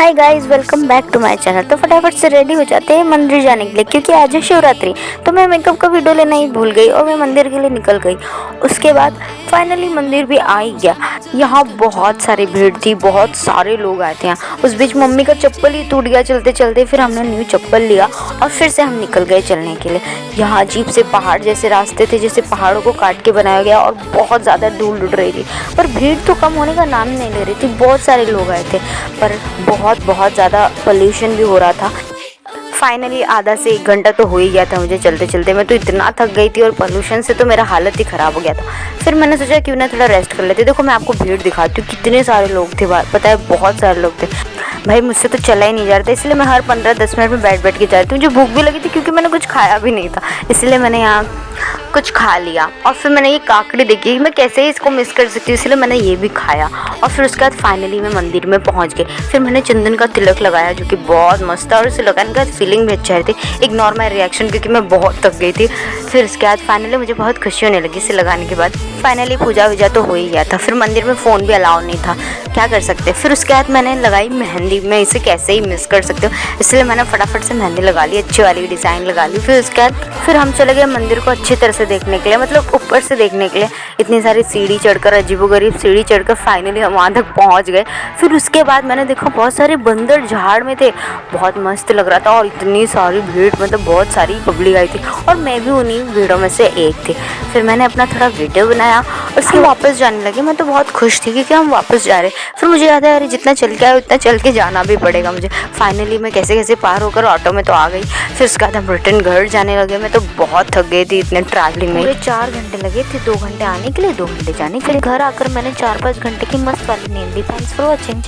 Hi guys, welcome back to my channel. तो फटाफट से रेडी हो जाते हैं मंदिर जाने के लिए, क्योंकि आज है शिवरात्रि। तो मैं मेकअप का वीडियो लेना ही भूल गई और मैं मंदिर के लिए निकल गई। उसके बाद फाइनली मंदिर भी आ ही गया। यहाँ बहुत सारी भीड़ थी, बहुत सारे लोग आए थे यहाँ। उस बीच मम्मी का चप्पल ही टूट गया चलते चलते। फिर हमने न्यू चप्पल लिया और फिर से हम निकल गए चलने के लिए। यहाँ अजीब से पहाड़ जैसे रास्ते थे, जैसे पहाड़ों को काट के बनाया गया, और बहुत ज़्यादा धूल उड़ रही थी। पर भीड़ तो कम होने का नाम नहीं ले रही थी, बहुत सारे लोग आए थे। पर बहुत ज़्यादा पोल्यूशन भी हो रहा था। फाइनली आधा से 1 घंटा तो हो ही गया था मुझे चलते चलते। मैं तो इतना थक गई थी और पोल्यूशन से तो मेरा हालत ही ख़राब हो गया था। फिर मैंने सोचा क्यों ना थोड़ा रेस्ट कर लेते। देखो मैं आपको भीड़ दिखाती हूँ, कितने सारे लोग थे बाहर, पता है बहुत सारे लोग थे भाई। मुझसे तो चला ही नहीं जा रहा था, इसलिए मैं हर 15-10 मिनट में बैठ के जा रही थी। मुझे भूख भी लगी थी क्योंकि मैंने कुछ खाया भी नहीं था, इसलिए मैंने यहाँ कुछ खा लिया। और फिर मैंने ये काकड़ी देखी, मैं कैसे ही इसको मिस कर सकती हूँ, इसलिए मैंने ये भी खाया। और फिर उसके बाद फाइनली मैं मंदिर में पहुँच गई। फिर मैंने चंदन का तिलक लगाया, जो कि बहुत मस्त था, और उसे लगाने के बाद फीलिंग भी अच्छा थी। इग्नोर माई रिएक्शन, क्योंकि मैं बहुत थक गई थी। फिर उसके बाद फाइनली मुझे बहुत खुशी होने लगी इसे लगाने के बाद। फाइनली पूजा वूजा तो हो ही गया था। फिर मंदिर में फ़ोन भी अलाउ नहीं था, क्या कर सकते। फिर उसके बाद मैंने लगाई मेहंदी। मैं इसे कैसे ही मिस कर सकती हूँ, इसलिए मैंने फटाफट से मेहंदी लगा ली, अच्छी वाली डिज़ाइन लगा ली। फिर उसके बाद फिर हम चले गए मंदिर को अच्छी तरह से देखने के लिए, मतलब ऊपर से देखने के लिए। इतनी सारी सीढ़ी चढ़कर, अजीबोगरीब सीढ़ी चढ़कर फाइनली हम वहाँ तक पहुँच गए। फिर उसके बाद मैंने देखा बहुत सारे बंदर झाड़ में थे, बहुत मस्त लग रहा था। और इतनी सारी भीड़, मतलब बहुत सारी पब्लिक आई थी, और मैं भी उन्हीं भीड़ों में से एक थी। फिर मैंने अपना थोड़ा वीडियो बनाया, उसके वापस जाने लगे। मैं तो बहुत खुश थी क्योंकि हम वापस जा रहे। फिर मुझे याद है, अरे जितना चल के आया उतना चल के जाना भी पड़ेगा मुझे। फाइनली मैं कैसे कैसे पार होकर ऑटो में तो आ गई। फिर उसके बाद हम रिटर्न घर जाने लगे। मैं तो बहुत थक गई थी इतने ट्रैवलिंग में। मुझे 4 घंटे लगे थे, 2 घंटे आने के लिए, 2 घंटे जाने के लिए। घर आकर मैंने 4-5 घंटे की मस्त वाली नींद ली। Thanks for watching.